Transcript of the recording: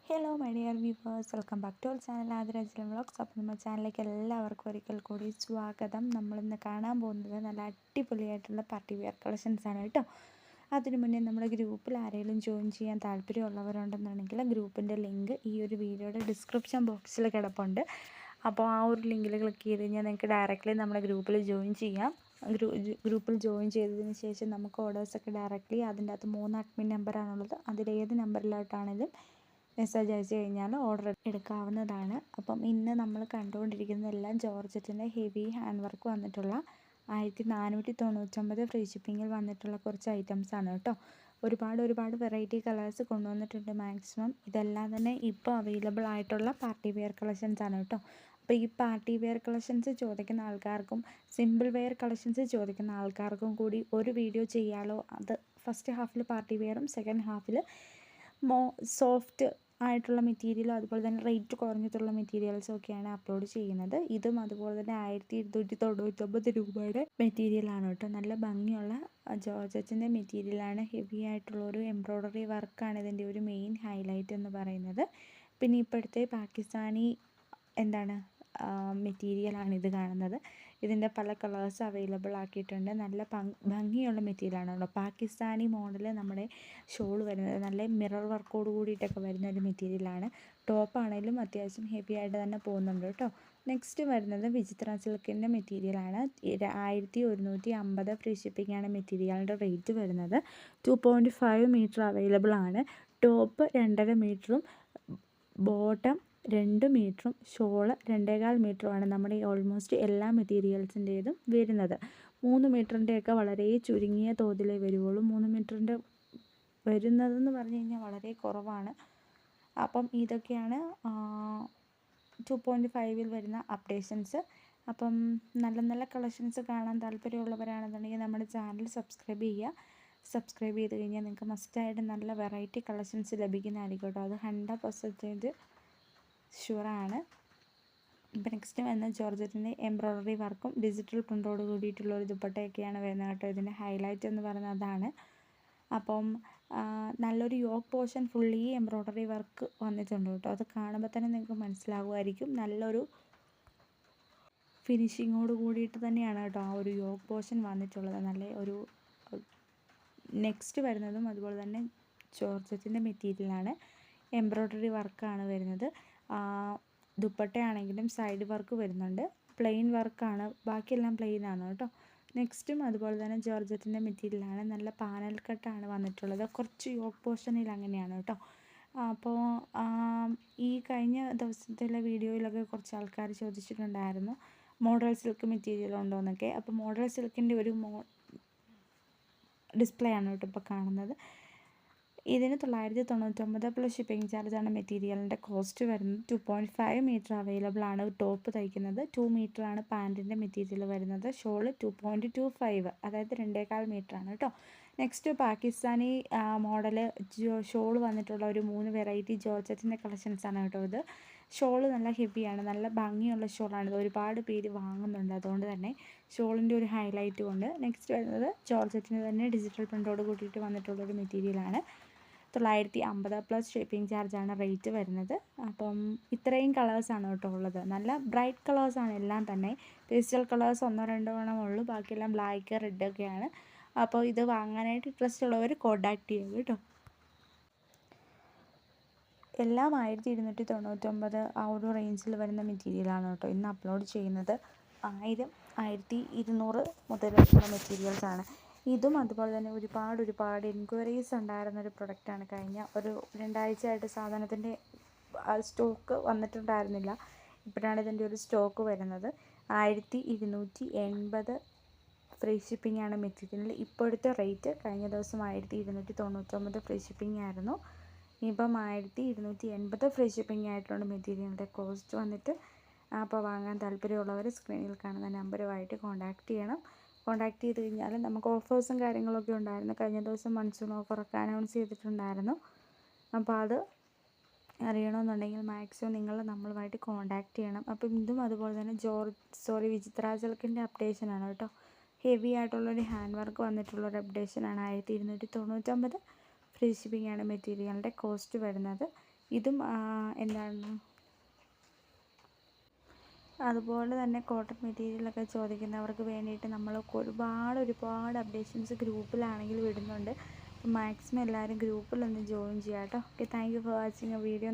Hello my dear viewers, welcome back to our channel Athiraj vlogs. അപ്പോൾ നമ്മുടെ ചാനലിലേക്ക് എല്ലാവർക്കും ഒരിക്കൽ കൂടി സ്വാഗതം. നമ്മളിന്ന് കാണാൻ പോകുന്നത് നല്ല അടിപൊളിയായിട്ടുള്ള പാർട്ടി വെയർ കളക്ഷൻസ് ആണ് കേട്ടോ. അതിനു മുന്നേ നമ്മുടെ ഗ്രൂപ്പിൽ ആരെങ്കിലും ജോയിൻ ചെയ്യാൻ താല്പര്യമുള്ളവരുണ്ടെന്നുണ്ടെങ്കിൽ ഗ്രൂപ്പിൻ്റെ ലിങ്ക് ഈ ഒരു വീഡിയോയുടെ ഡിസ്ക്രിപ്ഷൻ ബോക്സിൽ കിടപ്പുണ്ട്. അപ്പോൾ ആ ഒരു ലിങ്കിൽ ക്ലിക്ക് ചെയ്ത് കഴിഞ്ഞാൽ നിങ്ങൾക്ക് ഡയറക്റ്റ്ലി നമ്മുടെ ഗ്രൂപ്പിൽ ജോയിൻ ചെയ്യാം. ഗ്രൂപ്പിൽ ജോയിൻ ചെയ്തതിന് ശേഷം നമുക്ക് ഓർഡേഴ്സൊക്കെ ഡയറക്റ്റ്ലി അതിൻ്റെ അകത്ത് 3 അഡ്മിൻ നമ്പറാണുള്ളത്. അതിലേത് നമ്പറിലോട്ടാണെങ്കിലും മെസ്സേജ് അയച്ചു കഴിഞ്ഞാൽ ഓർഡർ എടുക്കാവുന്നതാണ്. അപ്പം ഇന്ന് നമ്മൾ കണ്ടുകൊണ്ടിരിക്കുന്നതെല്ലാം ജോർജറ്റിൻ്റെ ഹെവി ഹാൻഡ് വർക്ക് വന്നിട്ടുള്ള 1499 ഫ്രീ ഷിപ്പിങ്ങിൽ വന്നിട്ടുള്ള കുറച്ച് ഐറ്റംസാണ് കേട്ടോ. ഒരുപാട് വെറൈറ്റി കളേഴ്സ് കൊണ്ടുവന്നിട്ടുണ്ട്. മാക്സിമം ഇതെല്ലാം തന്നെ ഇപ്പോൾ അവൈലബിൾ ആയിട്ടുള്ള പാർട്ടി വെയർ കളക്ഷൻസ് ആണ് കേട്ടോ. അപ്പോൾ ഈ പാർട്ടി വെയർ കളക്ഷൻസ് ചോദിക്കുന്ന ആൾക്കാർക്കും സിമ്പിൾ വെയർ കളക്ഷൻസ് ചോദിക്കുന്ന ആൾക്കാർക്കും കൂടി ഒരു വീഡിയോ ചെയ്യാലോ. അത് ഫസ്റ്റ് ഹാഫിൽ പാർട്ടി വെയറും സെക്കൻഡ് ഹാഫിൽ സോഫ്റ്റ് ആയിട്ടുള്ള മെറ്റീരിയലും അതുപോലെ തന്നെ റേറ്റ് കുറഞ്ഞിട്ടുള്ള മെറ്റീരിയൽസും ഒക്കെയാണ് അപ്ലോഡ് ചെയ്യുന്നത്. ഇതും അതുപോലെ തന്നെ 1299 രൂപയുടെ മെറ്റീരിയലാണ് കേട്ടോ. നല്ല ഭംഗിയുള്ള ജോർജറ്റിൻ്റെ മെറ്റീരിയലാണ്. ഹെവി ആയിട്ടുള്ള ഒരു എംബ്രോയ്ഡറി വർക്കാണ് ഇതിൻ്റെ ഒരു മെയിൻ ഹൈലൈറ്റ് എന്ന് പറയുന്നത്. പിന്നെ ഇപ്പോഴത്തെ പാകിസ്ഥാനി മെറ്റീരിയലാണ് ഇത് കാണുന്നത്. ഇതിൻ്റെ പല കളേഴ്സ് അവൈലബിൾ ആക്കിയിട്ടുണ്ട്. നല്ല ഭംഗിയുള്ള മെറ്റീരിയലാണല്ലോ. പാകിസ്ഥാനി മോഡൽ നമ്മുടെ ഷോൾ വരുന്നത് നല്ല മിറർ വർക്കോട് കൂടിയിട്ടൊക്കെ വരുന്ന ഒരു മെറ്റീരിയലാണ്. ടോപ്പാണെങ്കിലും അത്യാവശ്യം ഹെവി ആയിട്ട് തന്നെ പോകുന്നുണ്ട് കേട്ടോ. നെക്സ്റ്റ് വരുന്നത് വിചിത്ര സിൽക്കിൻ്റെ മെറ്റീരിയലാണ്. 1150 ഫ്രീ ഷിപ്പിംഗാണ് മെറ്റീരിയലിൻ്റെ റേറ്റ് വരുന്നത്. 2.5 മീറ്റർ അവൈലബിൾ ആണ്. ടോപ്പ് 2.5 മീറ്ററും ബോട്ടം 2 മീറ്ററും ഷോള് 2.25 മീറ്ററുമാണ് നമ്മുടെ ഓൾമോസ്റ്റ് എല്ലാ മെറ്റീരിയൽസിൻ്റേതും വരുന്നത്. 3 മീറ്ററിൻ്റെയൊക്കെ വളരെ ചുരുങ്ങിയ തോതിലേ വരുവുള്ളൂ. 3 മീറ്ററിൻ്റെ വരുന്നതെന്ന് പറഞ്ഞു കഴിഞ്ഞാൽ വളരെ കുറവാണ്. അപ്പം ഇതൊക്കെയാണ് 2.5-ൽ വരുന്ന അപ്ഡേഷൻസ്. അപ്പം നല്ല കളക്ഷൻസ് കാണാൻ താല്പര്യമുള്ളവരാണെന്നുണ്ടെങ്കിൽ നമ്മുടെ ചാനൽ സബ്സ്ക്രൈബ് ചെയ്യുക. സബ്സ്ക്രൈബ് ചെയ്ത് കഴിഞ്ഞാൽ നിങ്ങൾക്ക് മസ്റ്റായിട്ട് നല്ല വെറൈറ്റി കളക്ഷൻസ് ലഭിക്കുന്നതായിരിക്കും കേട്ടോ. അത് 100% ഷുവറാണ്. ഇപ്പം നെക്സ്റ്റ് വരുന്ന ജോർജറ്റിൻ്റെ എംബ്രോയ്ഡറി വർക്കും ഡിജിറ്റൽ പ്രിൻ്റോട് കൂടിയിട്ടുള്ള ഒരു ദുപ്പട്ടയൊക്കെയാണ് വരുന്നത് കേട്ടോ. ഇതിൻ്റെ ഹൈലൈറ്റ് എന്ന് പറയുന്നത് അതാണ്. അപ്പം നല്ലൊരു yoke portion fully embroidery work വന്നിട്ടുണ്ട് കേട്ടോ. അത് കാണുമ്പോൾ തന്നെ നിങ്ങൾക്ക് മനസ്സിലാകുമായിരിക്കും. നല്ലൊരു ഫിനിഷിങ്ങോട് കൂടിയിട്ട് തന്നെയാണ് കേട്ടോ ആ ഒരു യോക്ക് പോർഷൻ വന്നിട്ടുള്ളത്. നല്ല ഒരു നെക്സ്റ്റ് വരുന്നതും അതുപോലെ തന്നെ ജോർജറ്റിൻ്റെ മെറ്റീരിയലാണ്. എംബ്രോയ്ഡറി വർക്കാണ് വരുന്നത്. ദുപ്പട്ടയാണെങ്കിലും സൈഡ് വർക്ക് വരുന്നുണ്ട്. പ്ലെയിൻ വർക്കാണ്, ബാക്കിയെല്ലാം പ്ലെയിൻ ആണ് കേട്ടോ. നെക്സ്റ്റും അതുപോലെ തന്നെ ജോർജറ്റിൻ്റെ മെറ്റീരിയലാണ്. നല്ല പാനൽ കട്ടാണ് വന്നിട്ടുള്ളത്. കുറച്ച് യോക്ക് പോർഷനിൽ അങ്ങനെയാണ് കേട്ടോ. അപ്പോൾ ഈ കഴിഞ്ഞ ദിവസത്തിലെ വീഡിയോയിലൊക്കെ കുറച്ച് ആൾക്കാർ ചോദിച്ചിട്ടുണ്ടായിരുന്നു മോഡൽ സിൽക്ക് മെറ്റീരിയൽ ഉണ്ടോ എന്നൊക്കെ. അപ്പോൾ മോഡൽ സിൽക്കിൻ്റെ ഒരു ഡിസ്പ്ലേ ആണ് കേട്ടോ ഇപ്പോൾ കാണുന്നത്. ഇതിന് 999 പ്ലസ് ഷിപ്പിംഗ് ചാർജാണ് മെറ്റീരിയലിൻ്റെ കോസ്റ്റ് വരുന്നത്. 2.5 മീറ്റർ അവൈലബിൾ ആണ് ടോപ്പ് തയ്ക്കുന്നത്. 2 മീറ്ററാണ് പാൻറ്റിൻ്റെ മെറ്റീരിയൽ വരുന്നത്. ഷോള് 2.25, അതായത് 2.25 മീറ്ററാണ് കേട്ടോ. നെക്സ്റ്റ് പാകിസ്ഥാനി മോഡൽ ഷോൾ വന്നിട്ടുള്ള ഒരു 3 വെറൈറ്റി ജോർജറ്റിൻ്റെ കളക്ഷൻസാണ് കേട്ടോ. ഇത് ഷോള് നല്ല ഹെവിയാണ്, നല്ല ഭംഗിയുള്ള ഷോളാണിത്. ഒരുപാട് പേര് വാങ്ങുന്നുണ്ട്. അതുകൊണ്ട് തന്നെ ഷോളിൻ്റെ ഒരു ഹൈലൈറ്റും ഉണ്ട്. നെക്സ്റ്റ് വരുന്നത് ജോർജറ്റിന് തന്നെ ഡിജിറ്റൽ പ്രിൻ്റോട് കൂട്ടിയിട്ട് വന്നിട്ടുള്ളൊരു മെറ്റീരിയലാണ്. 950 പ്ലസ് ഷിപ്പിംഗ് ചാർജാണ് റേറ്റ് വരുന്നത്. അപ്പം ഇത്രയും കളേഴ്സാണ് കേട്ടോ ഉള്ളത്. നല്ല ബ്രൈറ്റ് കളേഴ്സാണ് എല്ലാം തന്നെ. പേസ്റ്റൽ കളേഴ്സ് 1-2 ഉള്ളൂ. ബാക്കിയെല്ലാം ബ്ലാക്ക്, റെഡ് ഒക്കെയാണ്. അപ്പോൾ ഇത് വാങ്ങാനായിട്ട് ഇൻട്രസ്റ്റ് ഉള്ളവർ കോൺടാക്റ്റ് ചെയ്യുക കേട്ടോ. എല്ലാം 1299 ആ ഒരു റേഞ്ചിൽ വരുന്ന മെറ്റീരിയലാണ് കേട്ടോ ഇന്ന് അപ്ലോഡ് ചെയ്യുന്നത്. 1000, 1200 മുതലുള്ള മെറ്റീരിയൽസാണ്. ഇതും അതുപോലെ തന്നെ ഒരുപാട് എൻക്വയറീസ് ഉണ്ടായിരുന്നൊരു പ്രൊഡക്റ്റാണ്. കഴിഞ്ഞ ഒരു 2 ആഴ്ചയായിട്ട് സാധനത്തിൻ്റെ സ്റ്റോക്ക് വന്നിട്ടുണ്ടായിരുന്നില്ല. ഇപ്പോഴാണ് ഇതിൻ്റെ ഒരു സ്റ്റോക്ക് വരുന്നത്. 1280 ഫ്രീ ഷിപ്പിംഗ് ആണ് മെറ്റീരിയൽ. ഇപ്പോഴത്തെ റേറ്റ്. കഴിഞ്ഞ ദിവസം 1299 ഫ്രീ ഷിപ്പിംഗ് ആയിരുന്നു. ഇപ്പം 1280 ഫ്രീ ഷിപ്പിംഗ് ആയിട്ടുണ്ട് മെറ്റീരിയലിൻ്റെ കോസ്റ്റ് വന്നിട്ട്. അപ്പോൾ വാങ്ങാൻ താല്പര്യമുള്ളവർ സ്ക്രീനിൽ കാണുന്ന നമ്പറുമായിട്ട് കോൺടാക്റ്റ് ചെയ്യണം. കോൺടാക്റ്റ് ചെയ്ത് കഴിഞ്ഞാൽ നമുക്ക് ഓഫേഴ്സും കാര്യങ്ങളൊക്കെ ഉണ്ടായിരുന്നു. കഴിഞ്ഞ ദിവസം മൺസൂൺ ഓഫറൊക്കെ അനൗൺസ് ചെയ്തിട്ടുണ്ടായിരുന്നു. അപ്പോൾ അത് അറിയണമെന്നുണ്ടെങ്കിൽ മാക്സിമം നിങ്ങൾ നമ്മളുമായിട്ട് കോൺടാക്റ്റ് ചെയ്യണം. അപ്പം ഇതും അതുപോലെ തന്നെ വിചിത്ര സിൽക്കിൻ്റെ അപ്ഡേഷനാണ് കേട്ടോ. ഹെവി ആയിട്ടുള്ളൊരു ഹാൻഡ് വർക്ക് വന്നിട്ടുള്ളൊരു അപ്ഡേഷനാണ്. 1299 ഫ്രീ ഷിപ്പിംഗ് ആണ് മെറ്റീരിയലിൻ്റെ കോസ്റ്റ് വരുന്നത്. ഇതും എന്താണ്, അതുപോലെ തന്നെ കോട്ടൺ മെറ്റീരിയലൊക്കെ ചോദിക്കുന്നവർക്ക് വേണ്ടിയിട്ട് നമ്മൾ ഒരുപാട് അപ്ഡേഷൻസ് ഗ്രൂപ്പിലാണെങ്കിൽ വിടുന്നുണ്ട്. അപ്പോൾ മാക്സിമം എല്ലാവരും ഗ്രൂപ്പിലൊന്ന് ജോയിൻ ചെയ്യാം കേട്ടോ. Okay, thank you for watching A video.